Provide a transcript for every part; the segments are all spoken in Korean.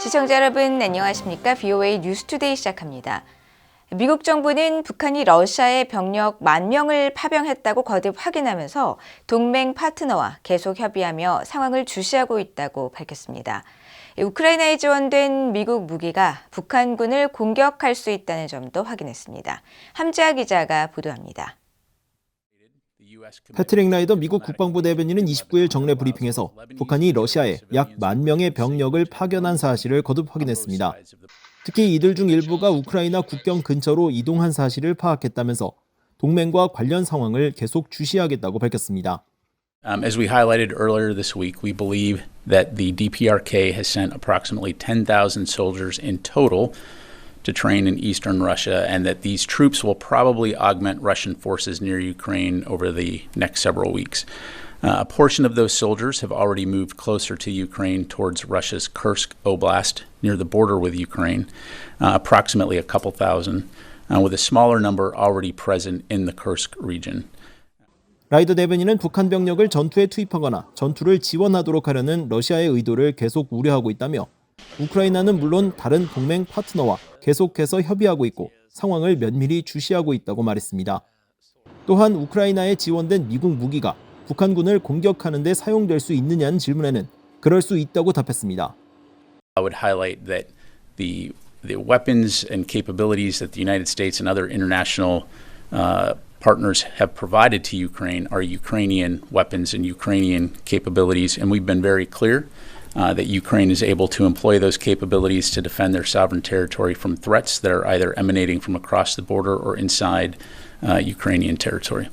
시청자 여러분 안녕하십니까? VOA 뉴스투데이 시작합니다. 미국 정부는 북한이 러시아에 병력 10,000명을 파병했다고 거듭 확인하면서 동맹 파트너와 계속 협의하며 상황을 주시하고 있다고 밝혔습니다. 우크라이나에 지원된 미국 무기가 북한군을 공격할 수 있다는 점도 확인했습니다. 함지아 기자가 보도합니다. 패트릭 라이더 미국 국방부 대변인은 29일 정례 브리핑에서 북한이 러시아에 약 10,000명의 병력을 파견한 사실을 거듭 확인했습니다. 특히 이들 중 일부가 우크라이나 국경 근처로 이동한 사실을 파악했다면서 동맹과 관련 상황을 계속 주시하겠다고 밝혔습니다. As we highlighted earlier this week, we believe that the DPRK has sent approximately 10,000 soldiers in total to train in eastern Russia, and that these troops will probably augment Russian forces near Ukraine over the next several weeks. A portion of those soldiers have already moved closer to Ukraine towards Russia's Kursk Oblast near the border with Ukraine, approximately a couple thousand, with a smaller number already present in the Kursk region. 라이더 대변인은 북한 병력을 전투에 투입하거나 전투를 지원하도록 하려는 러시아의 의도를 계속 우려하고 있다며 우크라이나는 물론 다른 동맹 파트너와 계속해서 협의하고 있고 상황을 면밀히 주시하고 있다고 말했습니다. 또한 우크라이나에 지원된 미국 무기가 북한군을 공격하는 데 사용될 수 있느냐는 질문에는 그럴 수 있다고 답했습니다. I would highlight that the weapons and capabilities that the United States and other international partners have provided to Ukraine are Ukrainian weapons and Ukrainian capabilities, and we've been very clear that Ukraine is able to employ those capabilities to defend their sovereign territory from threats that are either emanating from across the border or inside Ukrainian territory.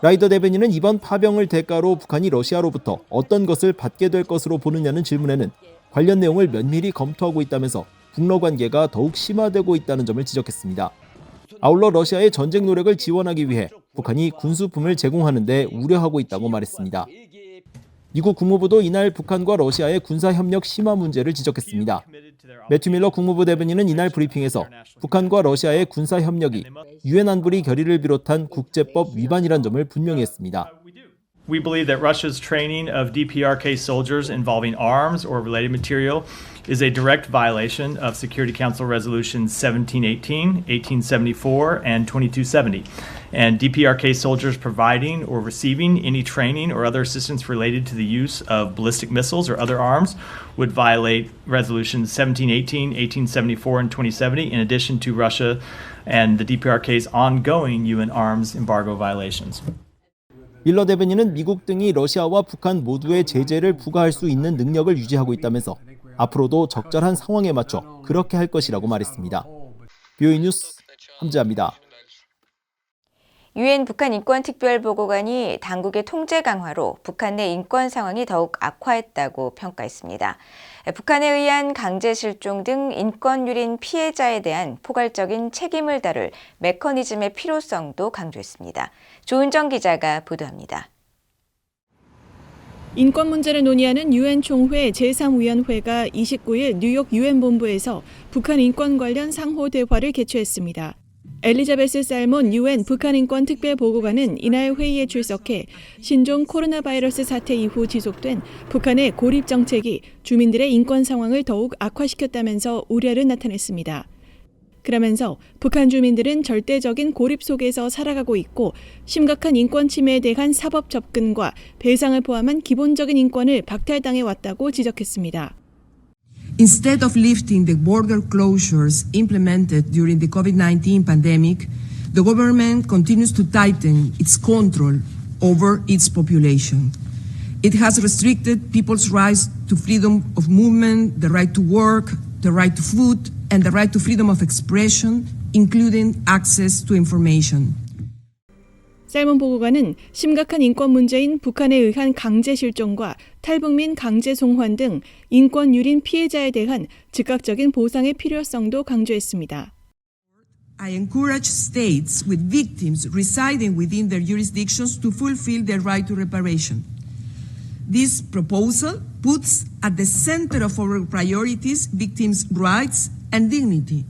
라이더 대변인은 이번 파병을 대가로 북한이 러시아로부터 어떤 것을 받게 될 것으로 보느냐는 질문에는 관련 내용을 면밀히 검토하고 있다면서 북러 관계가 더욱 심화되고 있다는 점을 지적했습니다. 아울러 러시아의 전쟁 노력을 지원하기 위해 북한이 군수품을 제공하는 데 우려하고 있다고 말했습니다. 미국 국무부도 이날 북한과 러시아의 군사협력 심화 문제를 지적했습니다. 매튜 밀러 국무부 대변인은 이날 브리핑에서 북한과 러시아의 군사협력이 유엔 안보리 결의를 비롯한 국제법 위반이란 점을 분명히 했습니다. We believe that Russia's training of DPRK soldiers involving arms or related material is a direct violation of Security Council Resolutions 1718, 1874, and 2270. And DPRK soldiers providing or receiving any training or other assistance related to the use of ballistic missiles or other arms would violate Resolutions 1718, 1874, and 2070, in addition to Russia and the DPRK's ongoing UN arms embargo violations. 밀러 대변인은 미국 등이 러시아와 북한 모두에 제재를 부과할 수 있는 능력을 유지하고 있다면서 앞으로도 적절한 상황에 맞춰 그렇게 할 것이라고 말했습니다. VOA 뉴스 함지아입니다. 유엔 북한 인권특별보고관이 당국의 통제 강화로 북한 내 인권 상황이 더욱 악화했다고 평가했습니다. 북한에 의한 강제 실종 등 인권 유린 피해자에 대한 포괄적인 책임을 다룰 메커니즘의 필요성도 강조했습니다. 조은정 기자가 보도합니다. 인권 문제를 논의하는 유엔 총회 제3위원회가 29일 뉴욕 유엔 본부에서 북한 인권 관련 상호 대화를 개최했습니다. 엘리자베스 살몬 유엔 북한 인권 특별보고관은 이날 회의에 출석해 신종 코로나 바이러스 사태 이후 지속된 북한의 고립 정책이 주민들의 인권 상황을 더욱 악화시켰다면서 우려를 나타냈습니다. 그러면서 북한 주민들은 절대적인 고립 속에서 살아가고 있고 심각한 인권 침해에 대한 사법 접근과 배상을 포함한 기본적인 인권을 박탈당해 왔다고 지적했습니다. Instead of lifting the border closures implemented during the COVID-19 pandemic, the government continues to tighten its control over its population. It has restricted people's rights to freedom of movement, the right to work, the right to food, and the right to freedom of expression, including access to information. 살몬 보고관은 심각한 인권 문제인 북한에 의한 강제 실종과 탈북민 강제 송환 등 인권 유린 피해자에 대한 즉각적인 보상의 필요성도 강조했습니다. I encourage states with victims residing within their jurisdictions to fulfill their right to reparation. This proposal puts at the center of our priorities victims' rights and dignity.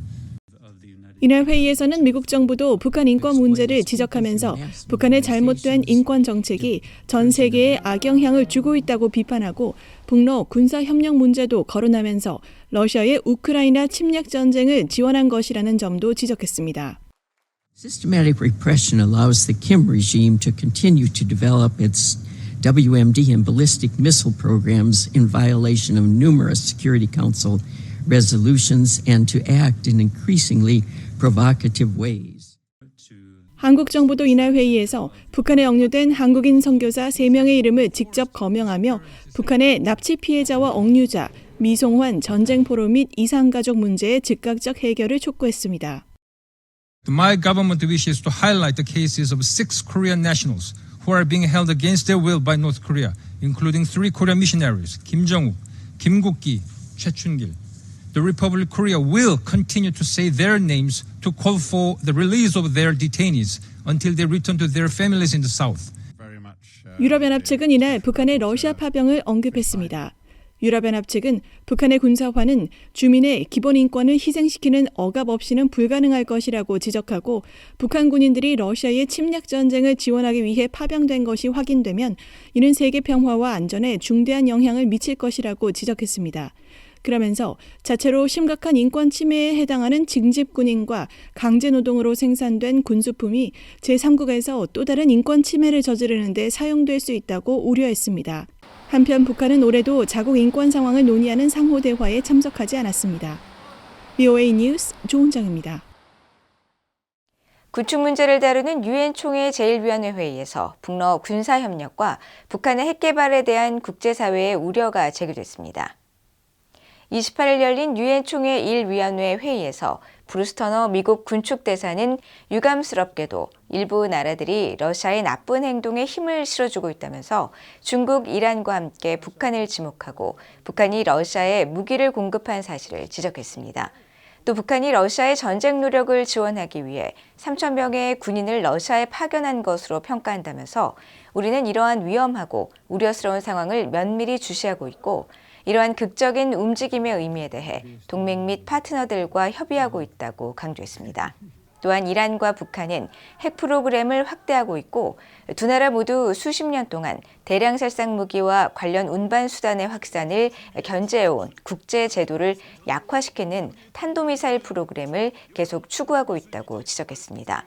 이날 회의에서는 미국 정부도 북한 인권 문제를 지적하면서 북한의 잘못된 인권 정책이 전 세계에 악영향을 주고 있다고 비판하고 북러 군사협력 문제도 거론하면서 러시아의 우크라이나 침략 전쟁을 지원한 것이라는 점도 지적했습니다. Systematic repression allows the Kim regime to continue to develop its WMD and ballistic missile programs in violation of numerous Security Council resolutions and to act in increasingly provocative ways. 한국 정부도 이날 회의에서 북한에 억류된 한국인 선교사 3명의 이름을 직접 거명하며 북한의 납치 피해자와 억류자, 미송환 전쟁 포로 및 이산가족 문제의 즉각적 해결을 촉구했습니다. My government wishes to highlight the cases of 6 Korean nationals who are being held against their will by North Korea, including 3 Korean missionaries, Kim Jong-uk, Kim Guk-gi, Choi Chun-gil. The Republic of Korea will continue to say their names to call for the release of their detainees until they return to their families in the south. 유럽연합 측은 이날 북한의 러시아 파병을 언급했습니다. 유럽연합 측은 북한의 군사화는 주민의 기본 인권을 희생시키는 억압 없이는 불가능할 것이라고 지적하고 북한 군인들이 러시아의 침략 전쟁을 지원하기 위해 파병된 것이 확인되면 이는 세계 평화와 안전에 중대한 영향을 미칠 것이라고 지적했습니다. 그러면서 자체로 심각한 인권 침해에 해당하는 징집군인과 강제노동으로 생산된 군수품이 제3국에서 또 다른 인권 침해를 저지르는 데 사용될 수 있다고 우려했습니다. 한편 북한은 올해도 자국 인권 상황을 논의하는 상호대화에 참석하지 않았습니다. VOA 뉴스 조은정입니다. 구축 문제를 다루는 유엔 총회 제1위원회 회의에서 북러 군사협력과 북한의 핵개발에 대한 국제사회의 우려가 제기됐습니다. 28일 열린 유엔 총회 1위원회 회의에서 브루스 터너 미국 군축대사는 유감스럽게도 일부 나라들이 러시아의 나쁜 행동에 힘을 실어주고 있다면서 중국, 이란과 함께 북한을 지목하고 북한이 러시아에 무기를 공급한 사실을 지적했습니다. 또 북한이 러시아의 전쟁 노력을 지원하기 위해 3,000명의 군인을 러시아에 파견한 것으로 평가한다면서 우리는 이러한 위험하고 우려스러운 상황을 면밀히 주시하고 있고 이러한 극적인 움직임의 의미에 대해 동맹 및 파트너들과 협의하고 있다고 강조했습니다. 또한 이란과 북한은 핵 프로그램을 확대하고 있고 두 나라 모두 수십 년 동안 대량 살상 무기와 관련 운반 수단의 확산을 견제해온 국제 제도를 약화시키는 탄도미사일 프로그램을 계속 추구하고 있다고 지적했습니다.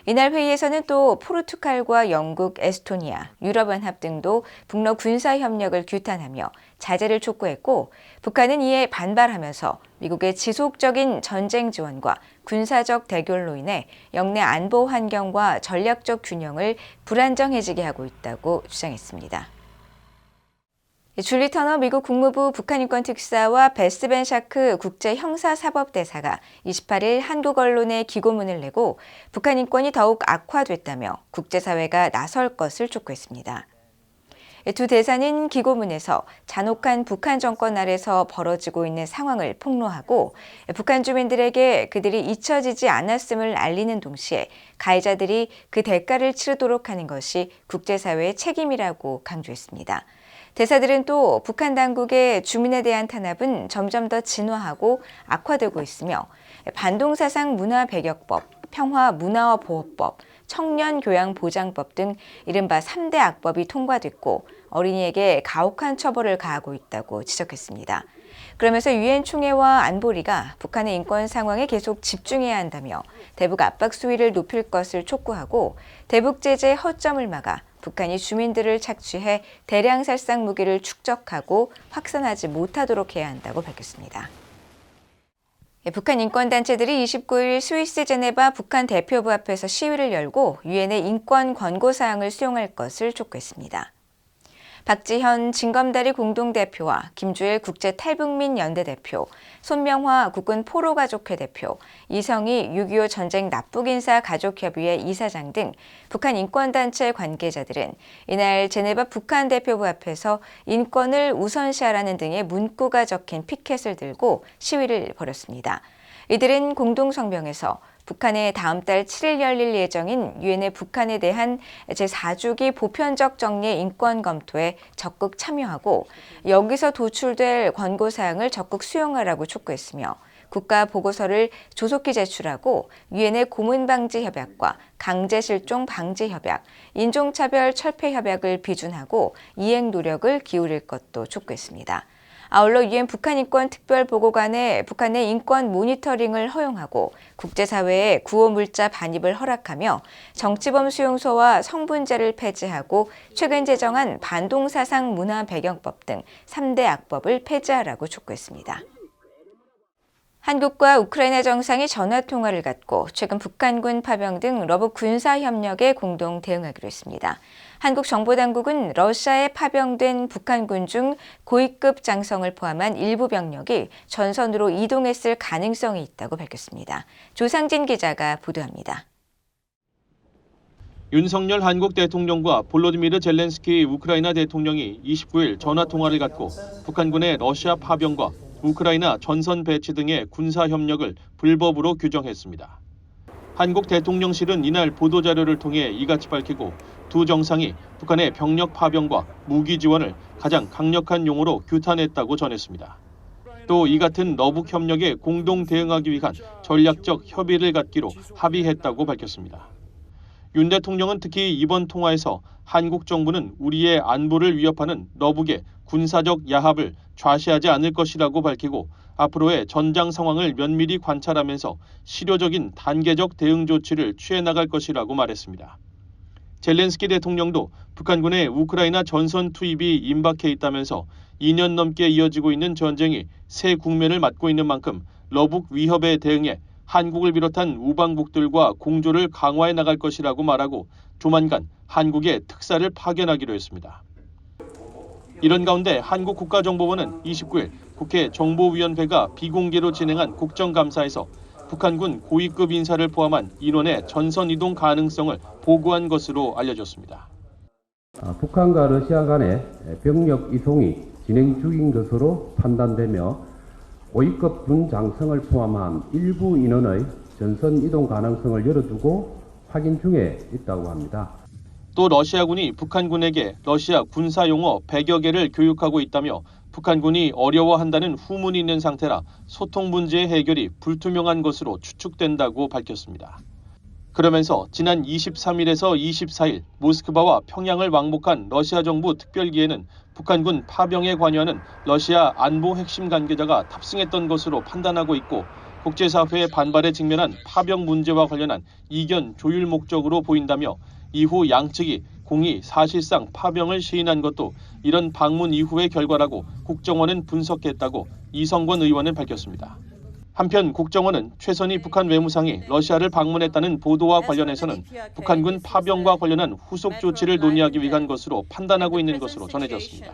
이날 회의에서는 또 포르투갈과 영국, 에스토니아, 유럽연합 등도 북러 군사협력을 규탄하며 자제를 촉구했고 북한은 이에 반발하면서 미국의 지속적인 전쟁 지원과 군사적 대결로 인해 영내 안보 환경과 전략적 균형을 불안정해지게 하고 있다고 주장했습니다. 줄리 터너 미국 국무부 북한인권 특사와 베스 벤 샤크 국제형사사법대사가 28일 한국 언론에 기고문을 내고 북한 인권이 더욱 악화됐다며 국제사회가 나설 것을 촉구했습니다. 두 대사는 기고문에서 잔혹한 북한 정권 아래서 벌어지고 있는 상황을 폭로하고 북한 주민들에게 그들이 잊혀지지 않았음을 알리는 동시에 가해자들이 그 대가를 치르도록 하는 것이 국제사회의 책임이라고 강조했습니다. 대사들은 또 북한 당국의 주민에 대한 탄압은 점점 더 진화하고 악화되고 있으며 반동사상 문화배격법, 평화문화보호법, 청년교양보장법 등 이른바 3대 악법이 통과됐고 어린이에게 가혹한 처벌을 가하고 있다고 지적했습니다. 그러면서 유엔 총회와 안보리가 북한의 인권 상황에 계속 집중해야 한다며 대북 압박 수위를 높일 것을 촉구하고 대북 제재의 허점을 막아 북한이 주민들을 착취해 대량 살상 무기를 축적하고 확산하지 못하도록 해야 한다고 밝혔습니다. 북한 인권단체들이 29일 스위스 제네바 북한 대표부 앞에서 시위를 열고 유엔의 인권 권고사항을 수용할 것을 촉구했습니다. 박지현 진검다리 공동대표와 김주일 국제탈북민 연대대표, 손명화 국군 포로가족회 대표, 이성희 6.25 전쟁 납북인사 가족협의회 이사장 등 북한 인권단체 관계자들은 이날 제네바 북한 대표부 앞에서 인권을 우선시하라는 등의 문구가 적힌 피켓을 들고 시위를 벌였습니다. 이들은 공동성명에서 북한의 다음 달 7일 열릴 예정인 유엔의 북한에 대한 제4주기 보편적 정례 인권 검토에 적극 참여하고 여기서 도출될 권고사항을 적극 수용하라고 촉구했으며 국가 보고서를 조속히 제출하고 유엔의 고문 방지 협약과 강제 실종 방지 협약, 인종차별 철폐 협약을 비준하고 이행 노력을 기울일 것도 촉구했습니다. 아울러 유엔 북한 인권 특별보고관에 북한의 인권 모니터링을 허용하고 국제사회에 구호 물자 반입을 허락하며 정치범 수용소와 성분제를 폐지하고 최근 제정한 반동사상 문화 배경법 등 3대 악법을 폐지하라고 촉구했습니다. 한국과 우크라이나 정상이 전화통화를 갖고 최근 북한군 파병 등 러북 군사협력에 공동 대응하기로 했습니다. 한국 정보당국은 러시아에 파병된 북한군 중 고위급 장성을 포함한 일부 병력이 전선으로 이동했을 가능성이 있다고 밝혔습니다. 조상진 기자가 보도합니다. 윤석열 한국 대통령과 볼로디미르 젤렌스키 우크라이나 대통령이 29일 전화통화를 갖고 북한군의 러시아 파병과 우크라이나 전선 배치 등의 군사 협력을 불법으로 규정했습니다. 한국 대통령실은 이날 보도자료를 통해 이같이 밝히고 두 정상이 북한의 병력 파병과 무기 지원을 가장 강력한 용어로 규탄했다고 전했습니다. 또 이 같은 러북 협력에 공동 대응하기 위한 전략적 협의를 갖기로 합의했다고 밝혔습니다. 윤 대통령은 특히 이번 통화에서 한국 정부는 우리의 안보를 위협하는 러북의 군사적 야합을 좌시하지 않을 것이라고 밝히고 앞으로의 전장 상황을 면밀히 관찰하면서 실효적인 단계적 대응 조치를 취해 나갈 것이라고 말했습니다. 젤렌스키 대통령도 북한군의 우크라이나 전선 투입이 임박해 있다면서 2년 넘게 이어지고 있는 전쟁이 새 국면을 맞고 있는 만큼 러북 위협에 대응해 한국을 비롯한 우방국들과 공조를 강화해 나갈 것이라고 말하고 조만간 한국에 특사를 파견하기로 했습니다. 이런 가운데 한국국가정보원은 29일 국회 정보위원회가 비공개로 진행한 국정감사에서 북한군 고위급 인사를 포함한 인원의 전선 이동 가능성을 보고한 것으로 알려졌습니다. 북한과 러시아 간의 병력 이동이 진행 중인 것으로 판단되며 고위급 군 장성을 포함한 일부 인원의 전선 이동 가능성을 열어두고 확인 중에 있다고 합니다. 또 러시아군이 북한군에게 러시아 군사용어 100여 개를 교육하고 있다며 북한군이 어려워한다는 후문이 있는 상태라 소통 문제의 해결이 불투명한 것으로 추측된다고 밝혔습니다. 그러면서 지난 23일에서 24일 모스크바와 평양을 왕복한 러시아 정부 특별기에는 북한군 파병에 관여하는 러시아 안보 핵심 관계자가 탑승했던 것으로 판단하고 있고 국제사회의 반발에 직면한 파병 문제와 관련한 이견 조율 목적으로 보인다며 이후 양측이 공이 사실상 파병을 시인한 것도 이런 방문 이후의 결과라고 국정원은 분석했다고 이성권 의원은 밝혔습니다. 한편 국정원은 최선희 북한 외무상이 러시아를 방문했다는 보도와 관련해서는 북한군 파병과 관련한 후속 조치를 논의하기 위한 것으로 판단하고 있는 것으로 전해졌습니다.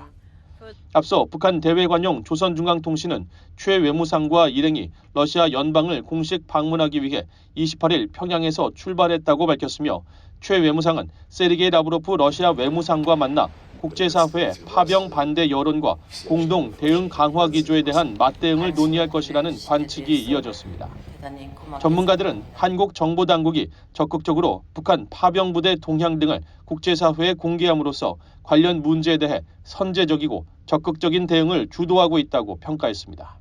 앞서 북한 대외관용 조선중앙통신은 최 외무상과 일행이 러시아 연방을 공식 방문하기 위해 28일 평양에서 출발했다고 밝혔으며 최 외무상은 세르게이 라브로프 러시아 외무상과 만나 국제사회의 파병 반대 여론과 공동 대응 강화 기조에 대한 맞대응을 논의할 것이라는 관측이 이어졌습니다. 전문가들은 한국 정보당국이 적극적으로 북한 파병 부대 동향 등을 국제사회에 공개함으로써 관련 문제에 대해 선제적이고 적극적인 대응을 주도하고 있다고 평가했습니다.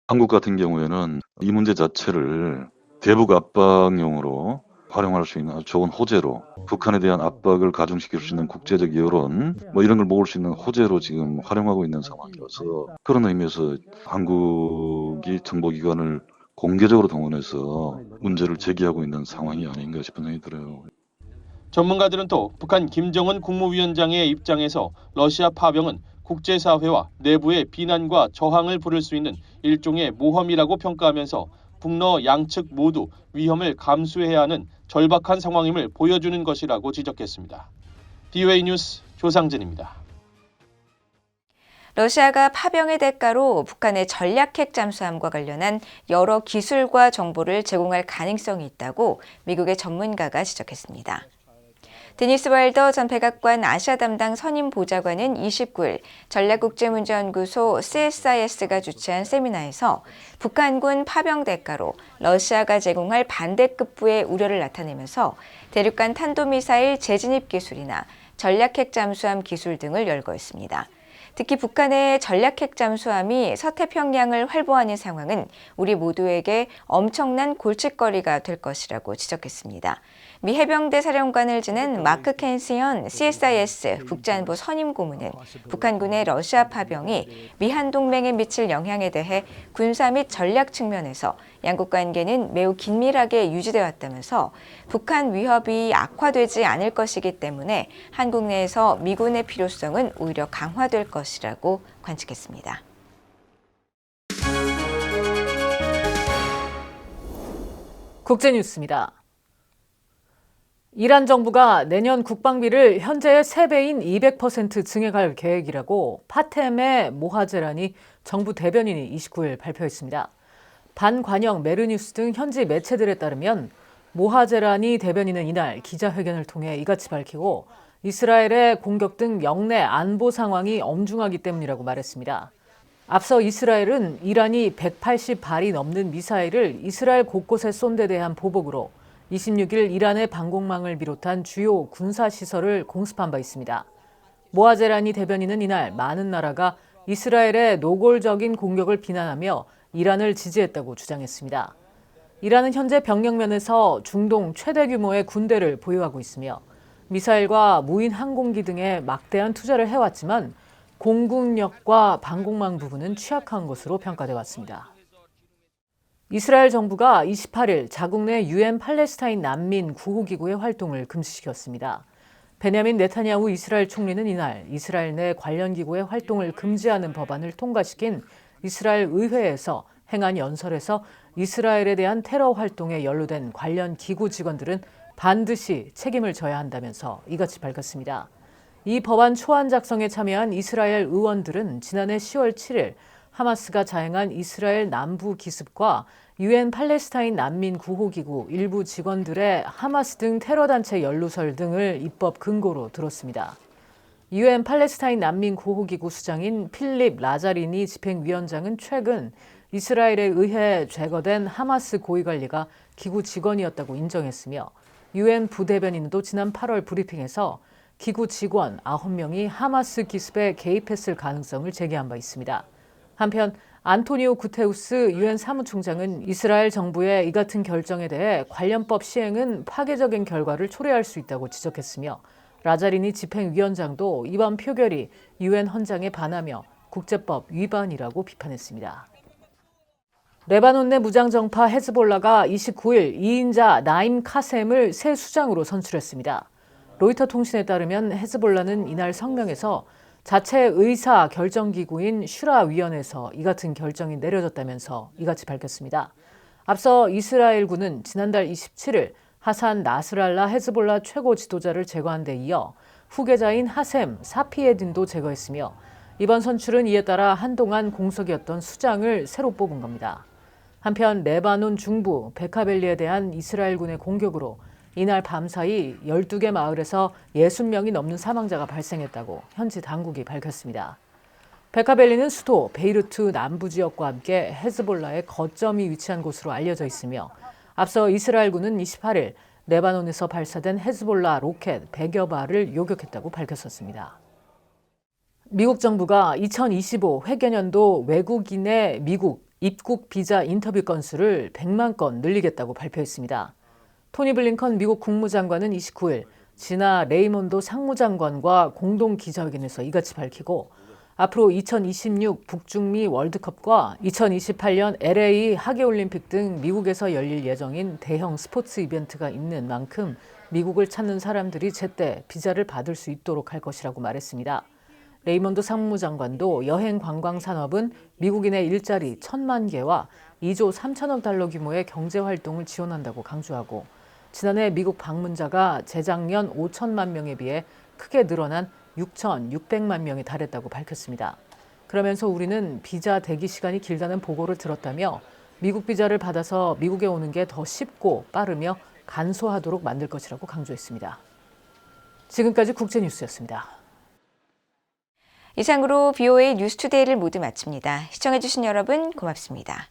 한국 같은 경우에는 이 문제 자체를 대북 압박용으로 활용할 수 있는 아주 좋은 호재로 북한에 대한 압박을 가중시킬 수 있는 국제적 여론 이런 걸 모을 수 있는 호재로 지금 활용하고 있는 상황이어서 그런 의미에서 한국이 정보기관을 공개적으로 동원해서 문제를 제기하고 있는 상황이 아닌가 싶은 생각이 들어요. 전문가들은 또 북한 김정은 국무위원장의 입장에서 러시아 파병은 국제사회와 내부의 비난과 저항을 부를 수 있는 일종의 모험이라고 평가하면서 북러 양측 모두 위험을 감수해야 하는 절박한 상황임을 보여주는 것이라고 지적했습니다. BOA 뉴스 조상진입니다. 러시아가 파병의 대가로 북한의 전략핵 잠수함과 관련한 여러 기술과 정보를 제공할 가능성이 있다고 미국의 전문가가 지적했습니다. 데니스 와일더 전 백악관 아시아 담당 선임 보좌관은 29일 전략국제문제연구소 CSIS가 주최한 세미나에서 북한군 파병 대가로 러시아가 제공할 반대급부의 우려를 나타내면서 대륙간 탄도미사일 재진입 기술이나 전략핵 잠수함 기술 등을 열거했습니다. 특히 북한의 전략핵 잠수함이 서태평양을 활보하는 상황은 우리 모두에게 엄청난 골칫거리가 될 것이라고 지적했습니다. 미 해병대 사령관을 지낸 마크 켄시언 CSIS 국제안보 선임 고문은 북한군의 러시아 파병이 미한 동맹에 미칠 영향에 대해 군사 및 전략 측면에서 양국 관계는 매우 긴밀하게 유지되어 왔다면서 북한 위협이 악화되지 않을 것이기 때문에 한국 내에서 미군의 필요성은 오히려 강화될 것이라고 관측했습니다. 국제뉴스입니다. 이란 정부가 내년 국방비를 현재의 3배인 200% 증액할 계획이라고 파템의 모하제라니 정부 대변인이 29일 발표했습니다. 반관영 메르뉴스 등 현지 매체들에 따르면 모하제라니 대변인은 이날 기자회견을 통해 이같이 밝히고 이스라엘의 공격 등 영내 안보 상황이 엄중하기 때문이라고 말했습니다. 앞서 이스라엘은 이란이 180발이 넘는 미사일을 이스라엘 곳곳에 쏜 데 대한 보복으로 26일 이란의 방공망을 비롯한 주요 군사시설을 공습한 바 있습니다. 모하제라니 대변인은 이날 많은 나라가 이스라엘의 노골적인 공격을 비난하며 이란을 지지했다고 주장했습니다. 이란은 현재 병력 면에서 중동 최대 규모의 군대를 보유하고 있으며 미사일과 무인 항공기 등에 막대한 투자를 해왔지만 공군력과 방공망 부분은 취약한 것으로 평가돼 왔습니다. 이스라엘 정부가 28일 자국 내 UN 팔레스타인 난민 구호기구의 활동을 금지시켰습니다. 베냐민 네타냐후 이스라엘 총리는 이날 이스라엘 내 관련 기구의 활동을 금지하는 법안을 통과시킨 이스라엘 의회에서 행한 연설에서 이스라엘에 대한 테러 활동에 연루된 관련 기구 직원들은 반드시 책임을 져야 한다면서 이같이 밝혔습니다. 이 법안 초안 작성에 참여한 이스라엘 의원들은 지난해 10월 7일 하마스가 자행한 이스라엘 남부 기습과 UN 팔레스타인 난민 구호기구 일부 직원들의 하마스 등 테러단체 연루설 등을 입법 근거로 들었습니다. UN 팔레스타인 난민 구호기구 수장인 필립 라자리니 집행위원장은 최근 이스라엘에 의해 제거된 하마스 고위관리가 기구 직원이었다고 인정했으며 UN 부대변인도 지난 8월 브리핑에서 기구 직원 9명이 하마스 기습에 개입했을 가능성을 제기한 바 있습니다. 한편 안토니오 구테우스 UN 사무총장은 이스라엘 정부의 이 같은 결정에 대해 관련법 시행은 파괴적인 결과를 초래할 수 있다고 지적했으며 라자리니 집행위원장도 이번 표결이 UN 헌장에 반하며 국제법 위반이라고 비판했습니다. 레바논 내 무장정파 헤즈볼라가 29일 2인자 나임 카셈을 새 수장으로 선출했습니다. 로이터 통신에 따르면 헤즈볼라는 이날 성명에서 자체 의사 결정기구인 슈라위원회에서 이 같은 결정이 내려졌다면서 이같이 밝혔습니다. 앞서 이스라엘군은 지난달 27일 하산 나스랄라 헤즈볼라 최고 지도자를 제거한 데 이어 후계자인 하셈 사피에딘도 제거했으며 이번 선출은 이에 따라 한동안 공석이었던 수장을 새로 뽑은 겁니다. 한편 레바논 중부 베카벨리에 대한 이스라엘군의 공격으로 이날 밤사이 12개 마을에서 60명이 넘는 사망자가 발생했다고 현지 당국이 밝혔습니다. 베카벨리는 수도 베이루트 남부 지역과 함께 헤즈볼라의 거점이 위치한 곳으로 알려져 있으며 앞서 이스라엘군은 28일 레바논에서 발사된 헤즈볼라 로켓 100여 발을 요격했다고 밝혔었습니다. 미국 정부가 2025 회계년도 외국인의 미국 입국 비자 인터뷰 건수를 100만 건 늘리겠다고 발표했습니다. 토니 블링컨 미국 국무장관은 29일 지나 레이몬도 상무장관과 공동 기자회견에서 이같이 밝히고 앞으로 2026 북중미 월드컵과 2028년 LA 하계올림픽 등 미국에서 열릴 예정인 대형 스포츠 이벤트가 있는 만큼 미국을 찾는 사람들이 제때 비자를 받을 수 있도록 할 것이라고 말했습니다. 레이몬드 상무장관도 여행 관광 산업은 미국인의 일자리 1,000만 개와 2조 3천억 달러 규모의 경제 활동을 지원한다고 강조하고 지난해 미국 방문자가 재작년 5천만 명에 비해 크게 늘어난 6,600만 명에 달했다고 밝혔습니다. 그러면서 우리는 비자 대기 시간이 길다는 보고를 들었다며 미국 비자를 받아서 미국에 오는 게 더 쉽고 빠르며 간소하도록 만들 것이라고 강조했습니다. 지금까지 국제뉴스였습니다. 이상으로 BOA 뉴스투데이를 모두 마칩니다. 시청해주신 여러분 고맙습니다.